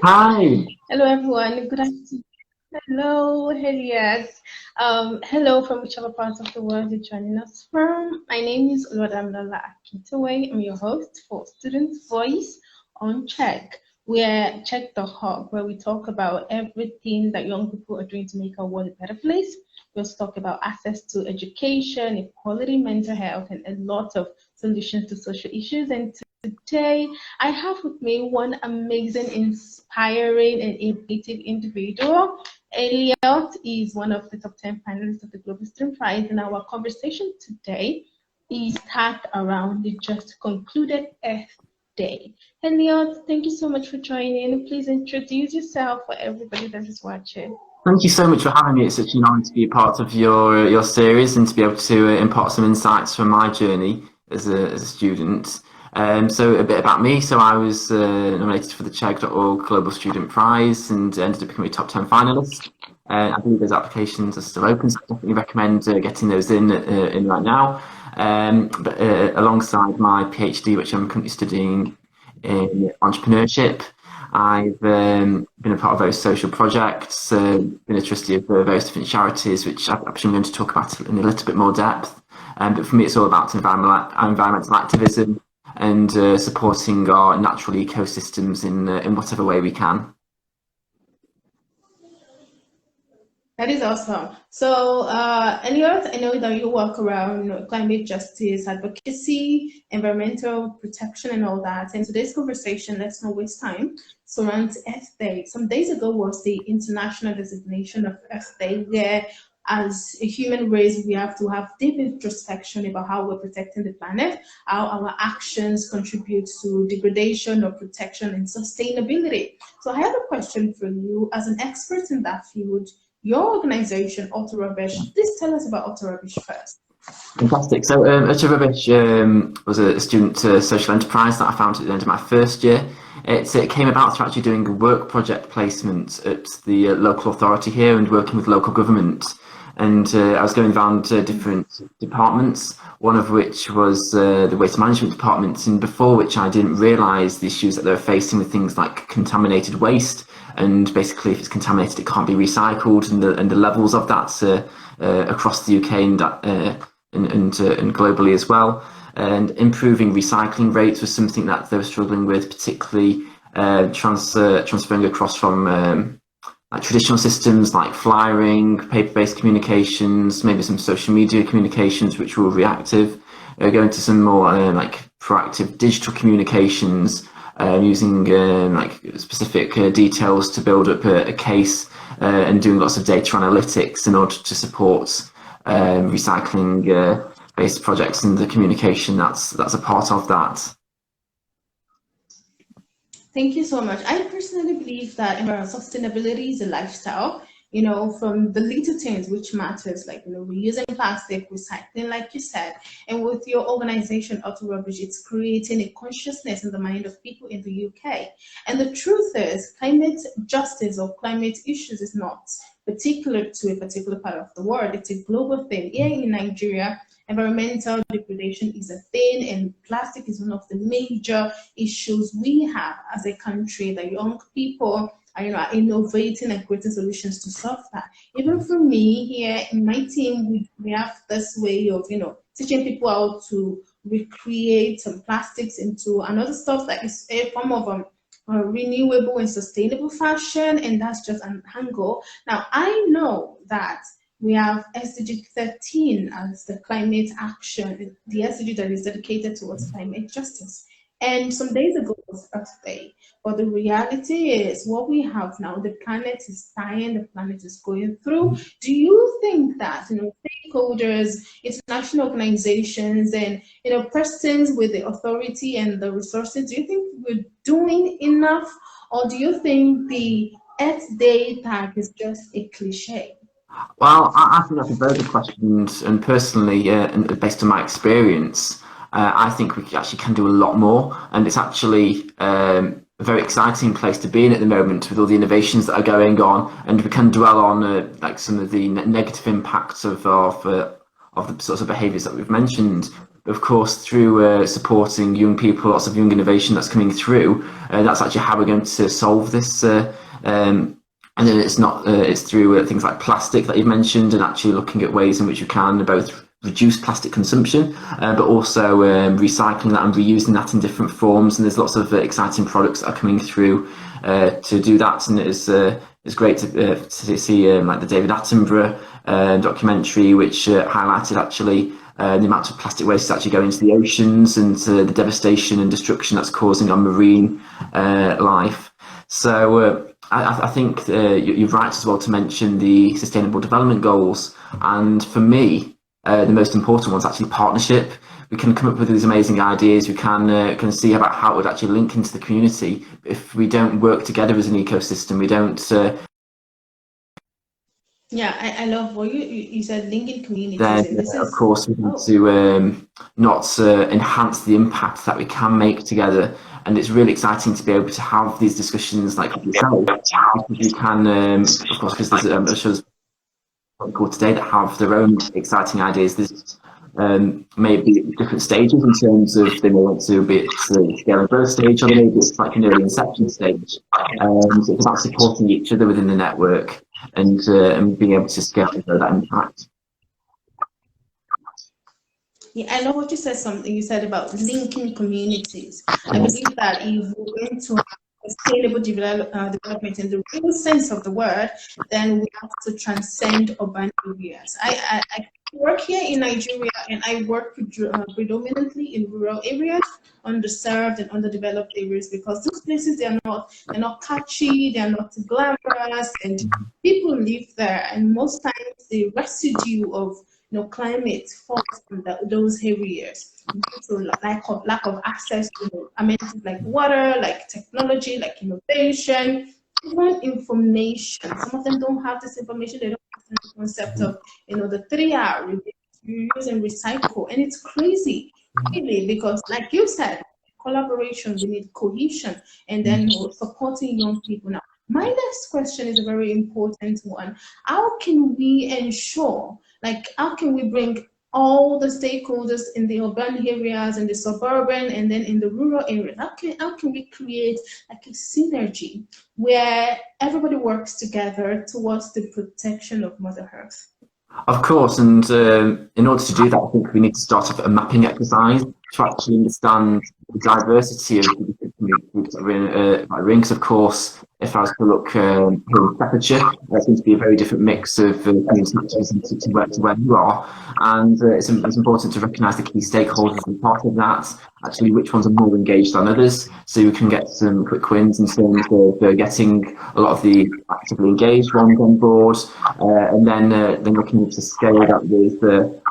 Hi. Hello, everyone. Good afternoon. Hello, Elliott. Hello from whichever part of the world you're joining us from. My name is Oluwadamilola Akintewe. I'm your host for Student Voice on Check. We're Check the Hub, where we talk about everything that young people are doing to make our world a better place. We also talk about access to education, equality, mental health, and a lot of solutions to social issues. And today, I have with me one amazing, inspiring, and innovative individual. Elliott is one of the top 10 finalists of the Global Student Prize, and our conversation today is tagged around the just concluded Earth Day. Elliott, thank you so much for joining. Please introduce yourself for everybody that is watching. Thank you so much for having me. It's such an honour to be a part of your series and to be able to impart some insights from my journey as a student. So a bit about me. So I was nominated for the Chegg.org Global Student Prize and ended up becoming a top 10 finalist. I believe those applications are still open, so I definitely recommend getting those in right now. But alongside my PhD, which I'm currently studying in entrepreneurship, I've been a part of various social projects, been a trustee of various different charities, which I'm going to talk about in a little bit more depth. But for me, it's all about environmental activism and supporting our natural ecosystems in whatever way we can. That is awesome. So, Elliot, I know that you work around climate justice, advocacy, environmental protection, and all that. And today's conversation, let's not waste time, surrounds Earth Day. Some days ago was the international designation of Earth Day, where as a human race, we have to have deep introspection about how we're protecting the planet, how our actions contribute to degradation or protection and sustainability. So I have a question for you as an expert in that field. Your organization, Auto Rubbish, please tell us about Auto Rubbish first. Fantastic. So, Utter Rubbish was a student social enterprise that I founded at the end of my first year. It came about through actually doing a work project placement at the local authority here and working with local government. And I was going around different departments, one of which was the waste management department, and before which I didn't realise the issues that they were facing with things like contaminated waste. And basically, if it's contaminated, it can't be recycled, and the levels of that across the UK and globally as well. And improving recycling rates was something that they were struggling with, particularly transferring across from like traditional systems like flyering, paper-based communications, maybe some social media communications which were reactive, going to some more like proactive digital communications, using like specific details to build up a case, and doing lots of data analytics in order to support recycling based projects and the communication that's a part of that. Thank you so much. I personally believe that sustainability is a lifestyle, from the little things which matters, like, reusing plastic, recycling, like you said. And with your organization, Auto Rubbish, it's creating a consciousness in the mind of people in the UK. And the truth is, climate justice or climate issues is not particular to a particular part of the world. It's a global thing. Here in Nigeria, environmental degradation is a thing, and plastic is one of the major issues we have as a country. The young people are innovating and creating solutions to solve that. Even for me here in my team, we have this way of teaching people how to recreate some plastics into another stuff that is a form of renewable and sustainable fashion, and that's just an angle. Now I know that we have SDG 13 as the climate action, the SDG that is dedicated towards climate justice. And some days ago was Earth Day. But the reality is what we have now, the planet is dying, the planet is going through. Do you think that stakeholders, international organizations, and persons with the authority and the resources, do you think we're doing enough? Or do you think the Earth Day tag is just a cliche? Well, I think that's a very good question, and personally, and based on my experience, I think we actually can do a lot more, and it's actually a very exciting place to be in at the moment with all the innovations that are going on, and we can dwell on like some of the negative impacts of the sorts of behaviours that we've mentioned. Of course, through supporting young people, lots of young innovation that's coming through, that's actually how we're going to solve this. And then it's through things like plastic that you've mentioned, and actually looking at ways in which you can both reduce plastic consumption, but also recycling that and reusing that in different forms. And there's lots of exciting products that are coming through to do that. And it's great to see like the David Attenborough documentary, which highlighted actually the amount of plastic waste that's actually going into the oceans, and the devastation and destruction that's causing on marine life. So I think you're right as well to mention the Sustainable Development Goals. And for me, the most important one's actually partnership. We can come up with these amazing ideas. We can see about how it would actually link into the community. If we don't work together as an ecosystem, we don't. Yeah, I love what you said, linking communities, Then, and this of is course, we need to not enhance the impact that we can make together. And it's really exciting to be able to have these discussions like yourself, because we can, of course, because there's I'm sure there's people today that have their own exciting ideas. There's maybe different stages in terms of they may want to be at the scale and growth stage, or maybe it's like an early inception stage. So it's about supporting each other within the network and being able to scale and grow that impact. Yeah, I know what you said, something you said about linking communities. I believe that if we're going to have sustainable development in the real sense of the word, then we have to transcend urban areas. I work here in Nigeria, and I work predominantly in rural areas, underserved and underdeveloped areas, because those places they're not catchy, they're not glamorous, and people live there, and most times the residue of climate falls from those areas due to lack of access to amenities like water, like technology, like innovation, even information. Some of them don't have this information. They don't have the concept of the 3R, reuse and recycle, and it's crazy, really, because like you said, collaboration, we need cohesion, and then supporting young people. Now, my next question is a very important one. How can we ensure, how can we bring all the stakeholders in the urban areas, in the suburban, and then in the rural areas? How can we create like a synergy where everybody works together towards the protection of Mother Earth? Of course, and in order to do that, I think we need to start off a mapping exercise to actually understand the diversity of the different groups that we're in. Because, of course, if I was to look here in Staffordshire, there seems to be a very different mix of community activities to where you are. And it's important to recognise the key stakeholders as part of that, actually which ones are more engaged than others, so we can get some quick wins in terms of getting a lot of the actively engaged ones on board, and then looking to scale that with the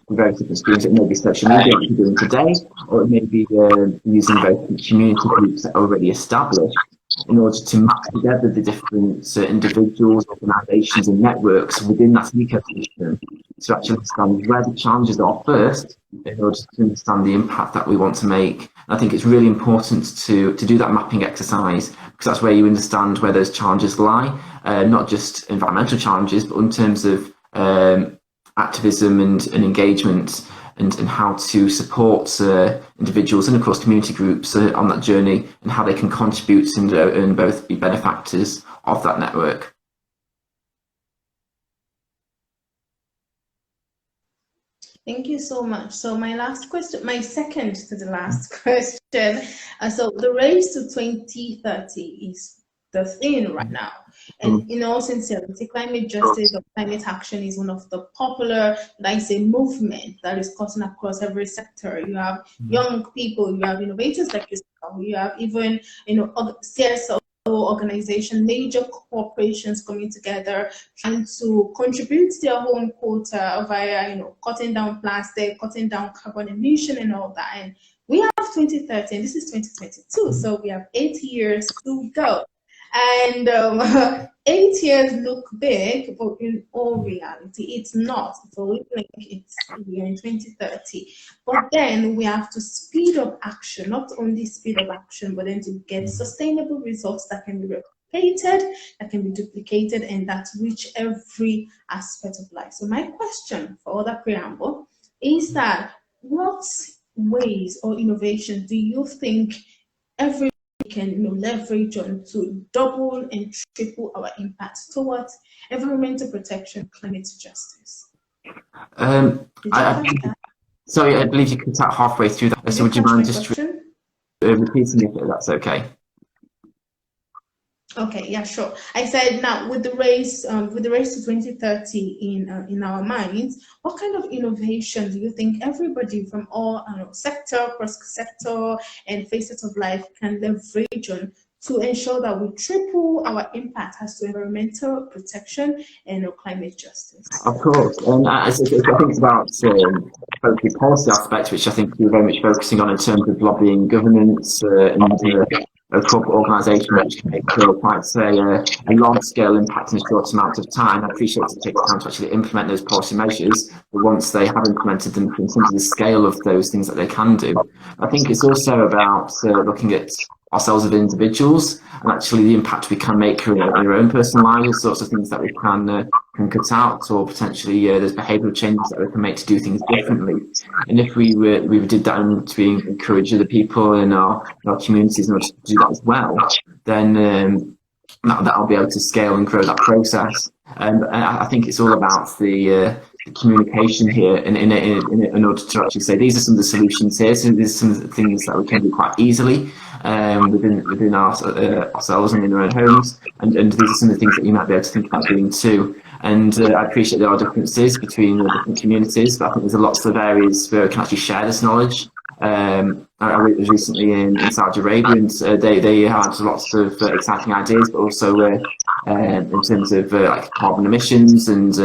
various different streams. It may be social media like we're doing today, or it may be using both community groups that are already established in order to map together the different individuals, organisations and networks within that ecosystem to actually understand where the challenges are first in order to understand the impact that we want to make. And I think it's really important to do that mapping exercise, because that's where you understand where those challenges lie, not just environmental challenges, but in terms of activism and engagement, and how to support individuals and, of course, community groups on that journey, and how they can contribute and both be benefactors of that network. Thank you so much. So my last question, my second to the last question. So the race to 2030 is the thing right now. And in all sincerity, climate justice or climate action is one of the popular, like say, movement that is cutting across every sector. You have young people, you have innovators like yourself, you have even, CSO organization, major corporations coming together, trying to contribute their own quota via, cutting down plastic, cutting down carbon emission and all that. And we have 2030 and this is 2022, so we have 8 years to go. And 8 years look big, but in all reality, it's not. So we think we are in 2030. But then we have to speed up action, not only speed up action, but then to get sustainable results that can be replicated, that can be duplicated, and that reach every aspect of life. So my question for all that preamble is that what ways or innovations do you think every can leverage on to double and triple our impact towards environmental protection, climate justice? Did you I, catch that? sorry, I believe you cut out halfway through that. Did So you would you catch mind my just question? repeating it if that's okay? Okay, yeah, sure. I said now with the race to 2030 in our minds, what kind of innovation do you think everybody from all sector, cross sector, and facets of life can leverage on to ensure that we triple our impact as to environmental protection and climate justice? Of course. I think it's about both the policy aspect, which I think you're very much focusing on in terms of lobbying governance and a corporate organisation which can make quite a large-scale impact in a short amount of time. I appreciate it takes time to actually implement those policy measures, but once they have implemented them in terms of the scale of those things that they can do, I think it's also about looking at ourselves as individuals and actually the impact we can make in our own personal lives, sorts of things that we can cut out, or potentially there's behavioural changes that we can make to do things differently. And if we did that and to encourage other people in our communities in order to do that as well, then that'll be able to scale and grow that process. And I think it's all about the communication here in order to actually say these are some of the solutions here. So these are some of the things that we can do quite easily within ourselves and in our own homes. And these are some of the things that you might be able to think about doing too. And I appreciate there are differences between the different communities, but I think there's lots of areas where we can actually share this knowledge. I was recently in Saudi Arabia, and they had lots of exciting ideas, but also in terms of like carbon emissions and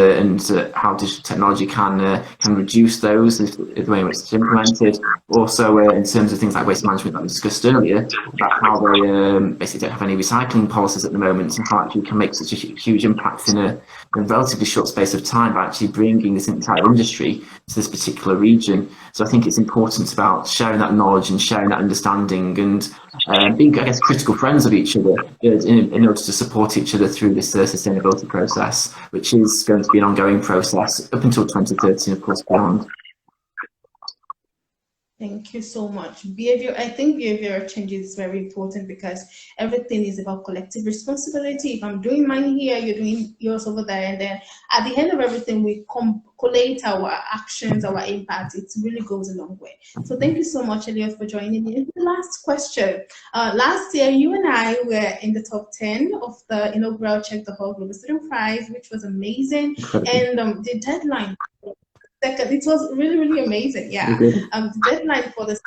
how digital technology can reduce those, the way in which it's implemented. Also, in terms of things like waste management that we discussed earlier, about how they basically don't have any recycling policies at the moment, and how actually we can make such a huge impact in a relatively short space of time by actually bringing this entire industry to this particular region. So I think it's important about sharing that knowledge and sharing that understanding and being, I guess, critical friends of each other in order to support each other through this sustainability process, which is going to be an ongoing process up until 2030 and of course beyond. Thank you so much. I think behavior change is very important because everything is about collective responsibility. If I'm doing mine here, you're doing yours over there, and then at the end of everything, we collate our actions, our impact. It really goes a long way. So thank you so much, Elliott, for joining me. The last question. Last year, you and I were in the top 10 of the inaugural Check the Hall Global Student Prize, which was amazing. And the deadline. It was really, really amazing. Yeah. The deadline for the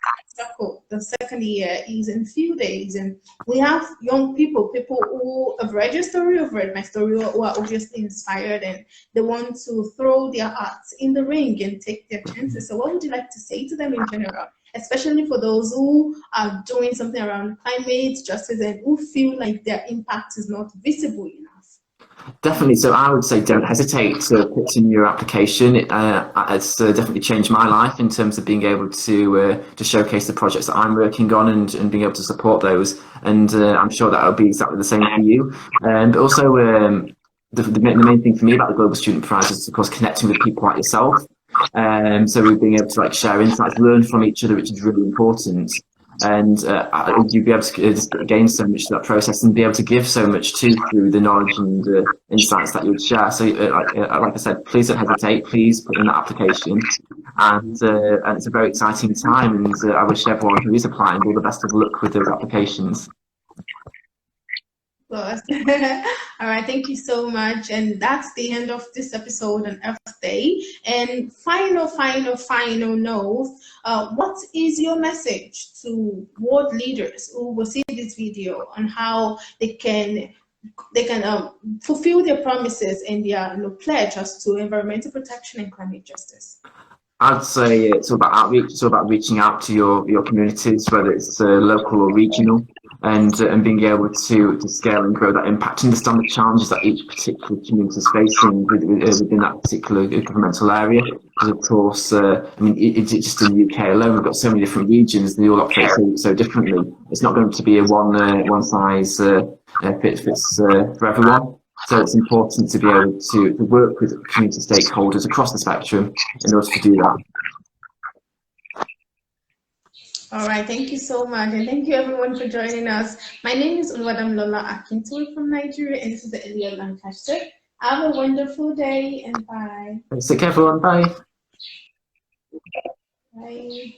second year is in a few days, and we have young people who have read your story, have read my story, who are obviously inspired, and they want to throw their hearts in the ring and take their chances. So what would you like to say to them in general, especially for those who are doing something around climate justice and who feel like their impact is not visible enough? Definitely. So I would say don't hesitate to put in your application. It's definitely changed my life in terms of being able to showcase the projects that I'm working on and being able to support those. And I'm sure that will be exactly the same for you. But also the main thing for me about the Global Student Prize is, of course, connecting with people like yourself. So we're being able to share insights, learn from each other, which is really important. And you'd be able to just gain so much through that process and be able to give so much too through the knowledge and insights that you would share. So like I said, please don't hesitate, please put in that application, and it's a very exciting time, and I wish everyone who is applying all the best of luck with those applications. All right, thank you so much. And that's the end of this episode on Earth Day. And final note, what is your message to world leaders who will see this video on how they can fulfill their promises and their pledge as to environmental protection and climate justice? I'd say it's all about outreach. It's all about reaching out to your communities, whether it's local or regional, and being able to scale and grow that impact, understand the challenges that each particular community is facing within that particular governmental area. Because of course, it's just in the UK alone, we've got so many different regions, and they all operate so differently. It's not going to be a one size fits for everyone. So it's important to be able to work with community stakeholders across the spectrum in order to do that. All right, thank you so much, and thank you everyone for joining us. My name is Oluwadamilola Akintewe from Nigeria, and this is the Elliott Lancaster. Have a wonderful day, and bye. Take care, everyone. Bye. Bye.